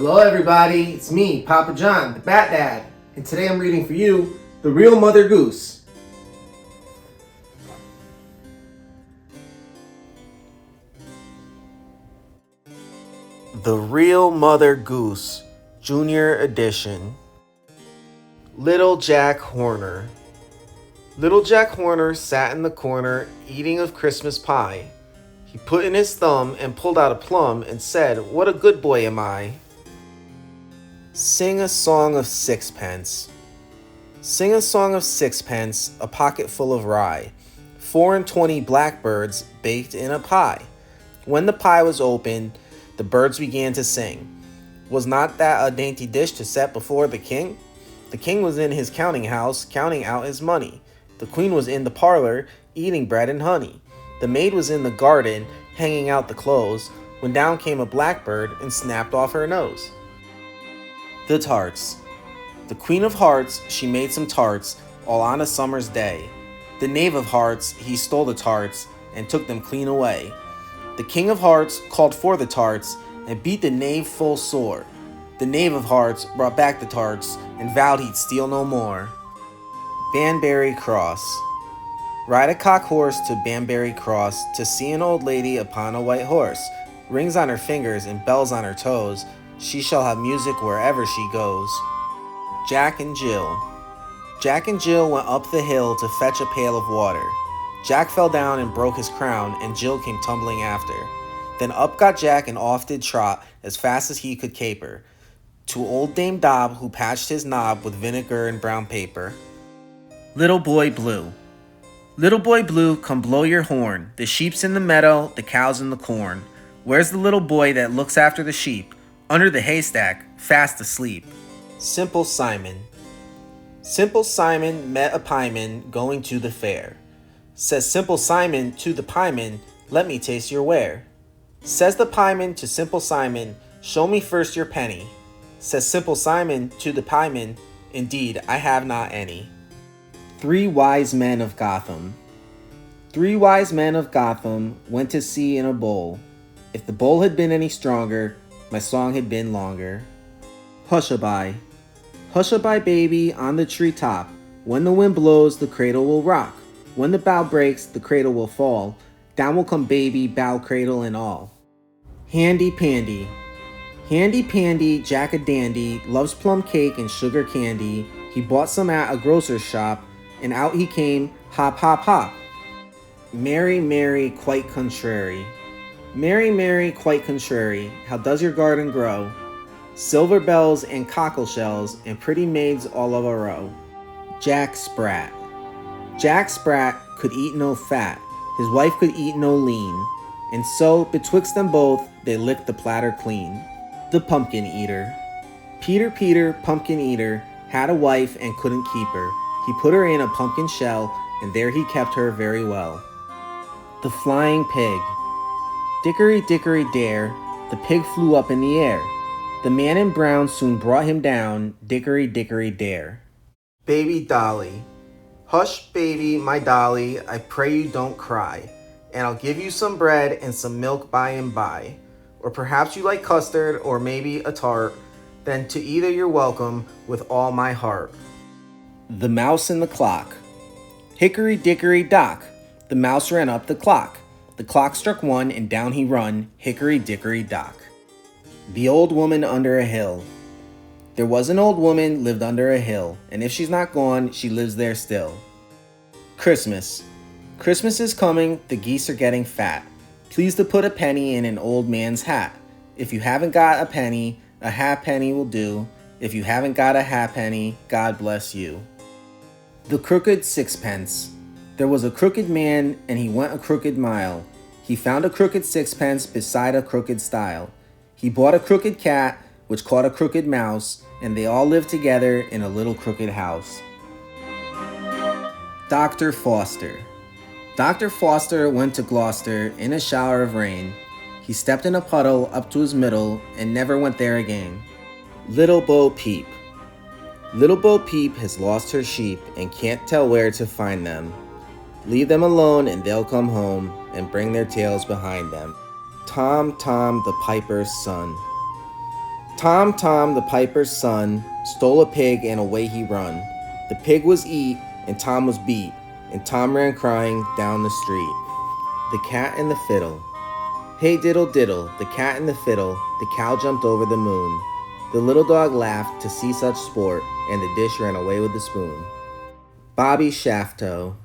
Hello everybody, it's me, Papa John, the Bat Dad, and today I'm reading for you, The Real Mother Goose. The Real Mother Goose, Junior Edition. Little Jack Horner. Little Jack Horner sat in the corner eating of Christmas pie. He put in his thumb and pulled out a plum and said, "What a good boy am I." Sing a song of sixpence. Sing a song of sixpence, a pocket full of rye, 24 blackbirds baked in a pie. When the pie was opened, the birds began to sing. Was not that a dainty dish to set before the king? The king was in his counting house, counting out his money. The queen was in the parlor, eating bread and honey. The maid was in the garden, hanging out the clothes, when down came a blackbird and snapped off her nose. The tarts. The queen of hearts, she made some tarts, all on a summer's day. The knave of hearts, he stole the tarts, and took them clean away. The king of hearts called for the tarts, and beat the knave full sore. The knave of hearts brought back the tarts, and vowed he'd steal no more. Banbury Cross. Ride a cock horse to Banbury Cross, to see an old lady upon a white horse. Rings on her fingers and bells on her toes, she shall have music wherever she goes. Jack and Jill. Jack and Jill went up the hill to fetch a pail of water. Jack fell down and broke his crown, and Jill came tumbling after. Then up got Jack and off did trot, as fast as he could caper, to old Dame Dob, who patched his knob with vinegar and brown paper. Little Boy Blue. Little Boy Blue, come blow your horn. The sheep's in the meadow, the cow's in the corn. Where's the little boy that looks after the sheep? Under the haystack, fast asleep. Simple Simon. Simple Simon met a pieman going to the fair. Says Simple Simon to the pieman, "Let me taste your ware." Says the pieman to Simple Simon, "Show me first your penny." Says Simple Simon to the pieman, "Indeed, I have not any." 3 Wise Men of Gotham. 3 wise men of Gotham went to sea in a bowl. If the bowl had been any stronger, my song had been longer. Hush-a-bye. Hush-a-bye, baby, on the treetop. When the wind blows, the cradle will rock. When the bough breaks, the cradle will fall. Down will come baby, bough, cradle, and all. Handy Pandy. Handy Pandy, Jack-a-dandy, loves plum cake and sugar candy. He bought some at a grocer's shop, and out he came, hop, hop, hop. Mary, Mary, quite contrary. Mary, Mary, quite contrary, how does your garden grow? Silver bells and cockle shells, and pretty maids all of a row. Jack Sprat. Jack Sprat could eat no fat, his wife could eat no lean, and so betwixt them both they licked the platter clean. The Pumpkin Eater. Peter, pumpkin eater, had a wife and couldn't keep her. He put her in a pumpkin shell, and there he kept her very well. The Flying Pig. Dickory, dickory, dare, the pig flew up in the air. The man in brown soon brought him down, dickory, dickory, dare. Baby Dolly. Hush, baby, my dolly, I pray you don't cry, and I'll give you some bread and some milk by and by. Or perhaps you like custard, or maybe a tart, then to either you're welcome with all my heart. The Mouse and the Clock. Hickory, dickory, dock, the mouse ran up the clock. The clock struck 1, and down he run, hickory, dickory, dock. The Old Woman Under a Hill. There was an old woman lived under a hill, and if she's not gone, she lives there still. Christmas. Christmas is coming, the geese are getting fat. Please to put a penny in an old man's hat. If you haven't got a penny, a halfpenny will do. If you haven't got a halfpenny, God bless you. The Crooked Sixpence. There was a crooked man, and he went a crooked mile. He found a crooked sixpence beside a crooked stile. He bought a crooked cat, which caught a crooked mouse, and they all lived together in a little crooked house. Dr. Foster. Dr. Foster went to Gloucester in a shower of rain. He stepped in a puddle up to his middle and never went there again. Little Bo Peep. Little Bo Peep has lost her sheep and can't tell where to find them. Leave them alone and they'll come home and bring their tails behind them. Tom, Tom, the piper's son. Tom, Tom, the piper's son, stole a pig and away he run. The pig was eat and Tom was beat, and Tom ran crying down the street. The cat and the fiddle. Hey diddle diddle, the cat and the fiddle, the cow jumped over the moon. The little dog laughed to see such sport, and the dish ran away with the spoon. Bobby Shafto.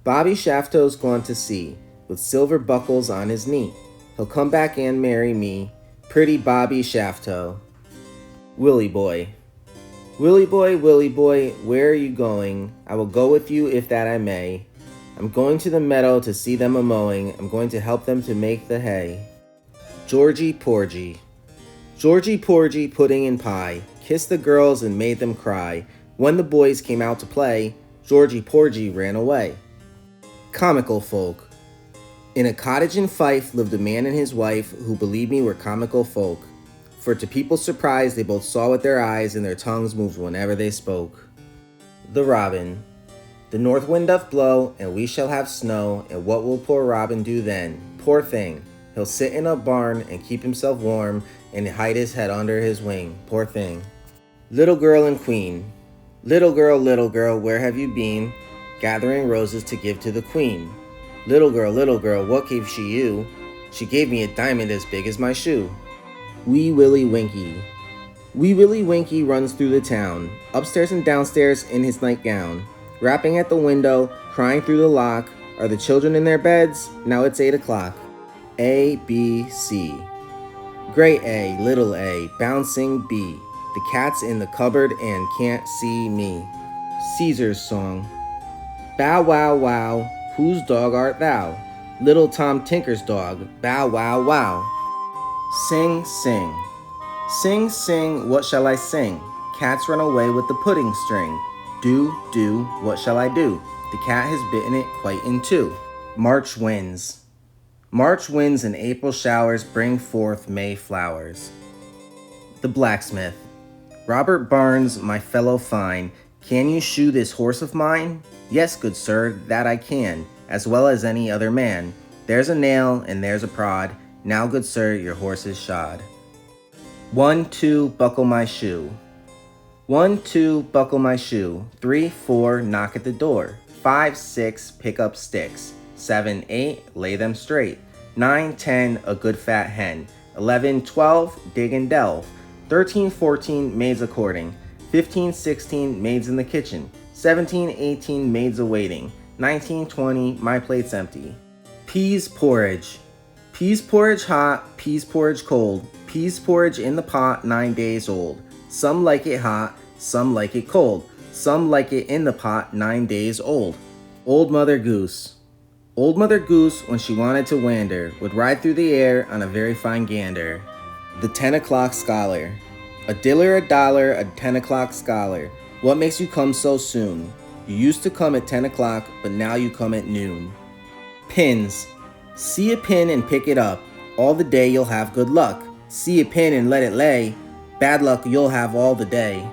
Bobby Shafto's gone to sea, with silver buckles on his knee. He'll come back and marry me, pretty Bobby Shafto. Willie Boy. Willie boy, where are you going? I will go with you if that I may. I'm going to the meadow to see them a-mowing. I'm going to help them to make the hay. Georgie Porgy. Georgie Porgy, pudding and pie, kissed the girls and made them cry. When the boys came out to play, Georgie Porgy ran away. Comical folk. In a cottage in Fife lived a man and his wife who believed me were comical folk. For to people's surprise they both saw with their eyes and their tongues moved whenever they spoke. The Robin. The north wind doth blow, and we shall have snow, and what will poor Robin do then? Poor thing, he'll sit in a barn and keep himself warm, and hide his head under his wing. Poor thing. Little Girl and Queen. Little girl, where have you been? Gathering roses to give to the queen. Little girl, what gave she you? She gave me a diamond as big as my shoe. Wee Willie Winkie. Wee Willie Winkie runs through the town, upstairs and downstairs in his nightgown. Rapping at the window, crying through the lock. Are the children in their beds? Now it's 8 o'clock. A, B, C. Great A, little A, bouncing B. The cat's in the cupboard and can't see me. Caesar's song. Bow wow wow, whose dog art thou? Little Tom Tinker's dog, bow wow wow. Sing, sing. Sing, sing, what shall I sing? Cats run away with the pudding string. Do, what shall I do? The cat has bitten it quite in two. March winds. March winds and April showers bring forth May flowers. The Blacksmith. Robert Barnes, my fellow fine, can you shoe this horse of mine? Yes, good sir, that I can, as well as any other man. There's a nail and there's a prod. Now, good sir, your horse is shod. 1, 2, buckle my shoe. 1, 2, buckle my shoe. 3, 4, knock at the door. 5, 6, pick up sticks. 7, 8, lay them straight. 9, 10, a good fat hen. 11, 12, dig and delve. 13, 14, maids a courting. 15, 16, maids in the kitchen. 17, 18, maids a waiting. 19, 20, my plate's empty. Peas porridge. Peas porridge hot, peas porridge cold. Peas porridge in the pot 9 days old. Some like it hot, some like it cold. Some like it in the pot 9 days old. Old Mother Goose. Old Mother Goose, when she wanted to wander, would ride through the air on a very fine gander. The 10 o'clock scholar. A diller, a dollar, a 10 o'clock scholar. What makes you come so soon? You used to come at 10 o'clock, but now you come at noon. Pins. See a pin and pick it up. All the day you'll have good luck. See a pin and let it lay. Bad luck you'll have all the day.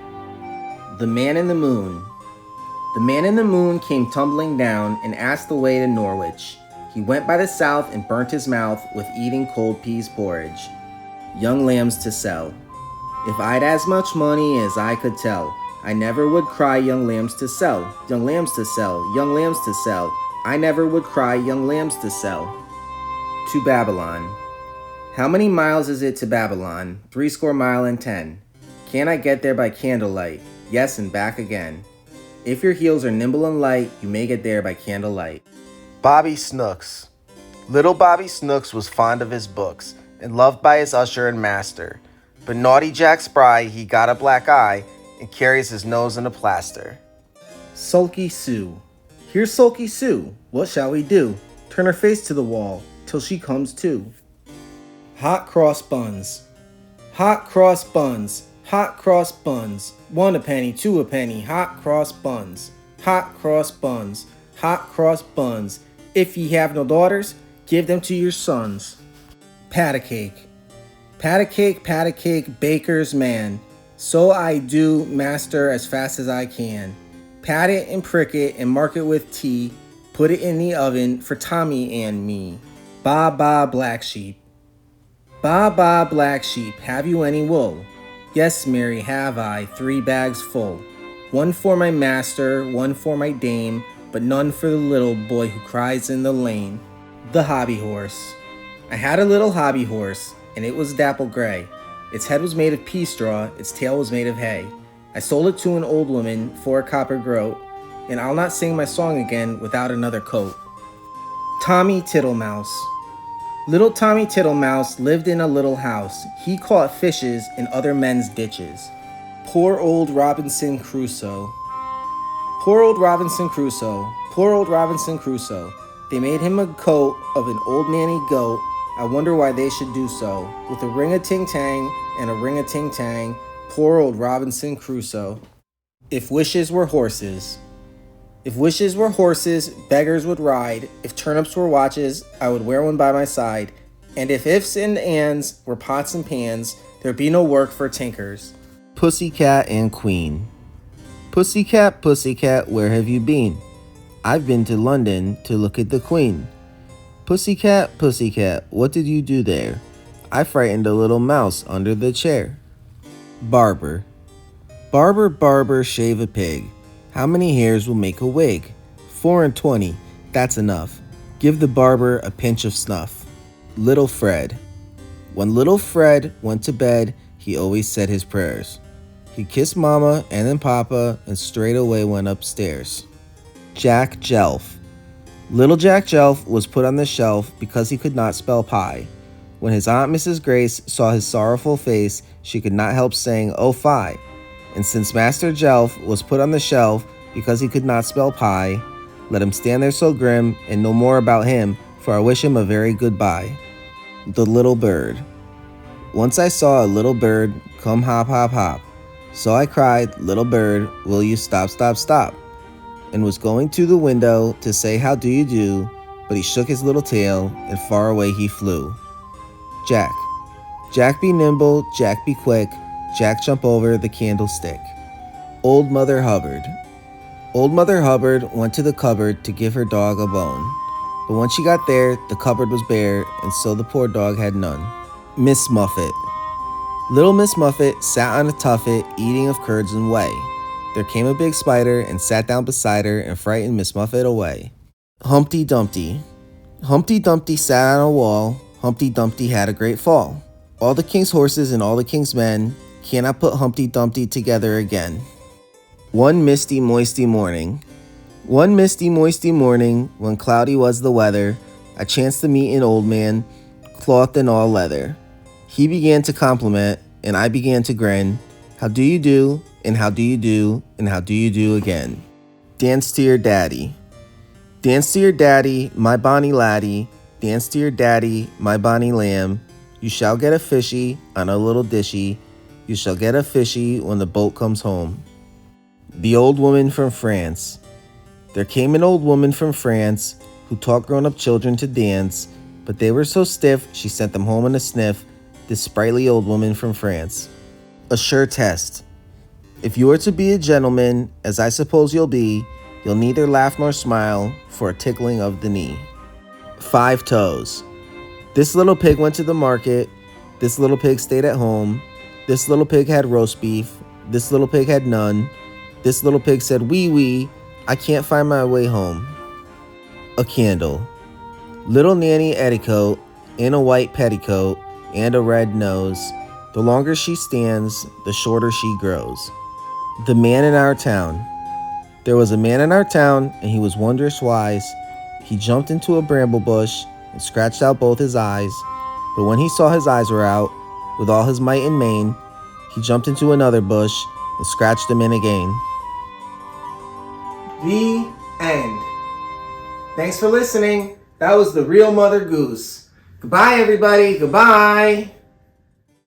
The Man in the Moon. The man in the moon came tumbling down and asked the way to Norwich. He went by the south and burnt his mouth with eating cold peas porridge. Young lambs to sell. If I'd as much money as I could tell, I never would cry young lambs to sell. Young lambs to sell, young lambs to sell. I never would cry young lambs to sell. To Babylon. How many miles is it to Babylon? 60 miles and 10. Can I get there by candlelight? Yes, and back again. If your heels are nimble and light, you may get there by candlelight. Bobby Snooks. Little Bobby Snooks was fond of his books, and loved by his usher and master. But naughty Jack Spry, he got a black eye, and carries his nose in a plaster. Sulky Sue. Here's Sulky Sue. What shall we do? Turn her face to the wall, till she comes to. Hot cross buns. Hot cross buns. Hot cross buns. 1 a penny, 2 a penny. Hot cross buns. Hot cross buns. Hot cross buns. If ye have no daughters, give them to your sons. Pat a cake. Pat a cake, baker's man. So I do, master, as fast as I can. Pat it and prick it and mark it with tea. Put it in the oven for Tommy and me. Ba ba black sheep. Ba ba black sheep, have you any wool? Yes, Mary, have I 3 bags full. 1 for my master, 1 for my dame, but none for the little boy who cries in the lane. The Hobby Horse. I had a little hobby horse, and it was dapple gray. Its head was made of pea straw, its tail was made of hay. I sold it to an old woman for a copper groat, and I'll not sing my song again without another coat. Tommy Tittlemouse. Little Tommy Tittlemouse lived in a little house. He caught fishes in other men's ditches. Poor old Robinson Crusoe. Poor old Robinson Crusoe. Poor old Robinson Crusoe. They made him a coat of an old nanny goat. I wonder why they should do so. With a ring-a-ting-tang and a ring-a-ting-tang. Poor old Robinson Crusoe. If wishes were horses. If wishes were horses, beggars would ride. If turnips were watches, I would wear one by my side. And if ifs and ands were pots and pans, there'd be no work for tinkers. Pussycat and Queen. Pussycat, pussycat, where have you been? I've been to London to look at the Queen. Pussycat, pussycat, what did you do there? I frightened a little mouse under the chair. Barber. Barber, barber, shave a pig. How many hairs will make a wig? 4 and 20, that's enough. Give the barber a pinch of snuff. Little Fred. When little Fred went to bed, he always said his prayers. He kissed Mama and then Papa and straight away went upstairs. Jack Jelf. Little Jack Jelf was put on the shelf because he could not spell pie. When his Aunt Mrs. Grace saw his sorrowful face, she could not help saying, "Oh, fie." And since Master Jelf was put on the shelf because he could not spell pie, let him stand there so grim and no more about him, for I wish him a very good bye. The Little Bird. Once I saw a little bird come hop, hop, hop. So I cried, "Little bird, will you stop, stop, stop?" And was going to the window to say how do you do, but he shook his little tail and far away he flew. Jack. Jack be nimble, Jack be quick, Jack jump over the candlestick. Old Mother Hubbard. Old Mother Hubbard went to the cupboard to give her dog a bone. But when she got there, the cupboard was bare, and so the poor dog had none. Miss Muffet. Little Miss Muffet sat on a tuffet, eating of curds and whey. There came a big spider and sat down beside her and frightened Miss Muffet away. Humpty Dumpty. Humpty Dumpty sat on a wall. Humpty Dumpty had a great fall. All the king's horses and all the king's men cannot put Humpty Dumpty together again. One misty, moisty morning. One misty, moisty morning, when cloudy was the weather, I chanced to meet an old man, clothed in all leather. He began to compliment, and I began to grin. How do you do, and how do you do, and how do you do again? Dance to your daddy. Dance to your daddy, my bonny laddie. Dance to your daddy, my bonny lamb. You shall get a fishy on a little dishy. You shall get a fishy when the boat comes home. The Old Woman from France. There came an old woman from France who taught grown-up children to dance, but they were so stiff she sent them home in a sniff, this sprightly old woman from France. A sure test. If you are to be a gentleman, as I suppose you'll be, you'll neither laugh nor smile for a tickling of the knee. 5 toes. This little pig went to the market. This little pig stayed at home. This little pig had roast beef. This little pig had none. This little pig said, "Wee wee, I can't find my way home." A candle. Little Nanny Etticoat, in a white petticoat and a red nose. The longer she stands, the shorter she grows. The man in our town. There was a man in our town, and he was wondrous wise. He jumped into a bramble bush and scratched out both his eyes. But when he saw his eyes were out, with all his might and main, he jumped into another bush and scratched them in again. The end. Thanks for listening. That was The Real Mother Goose. Goodbye, everybody. Goodbye.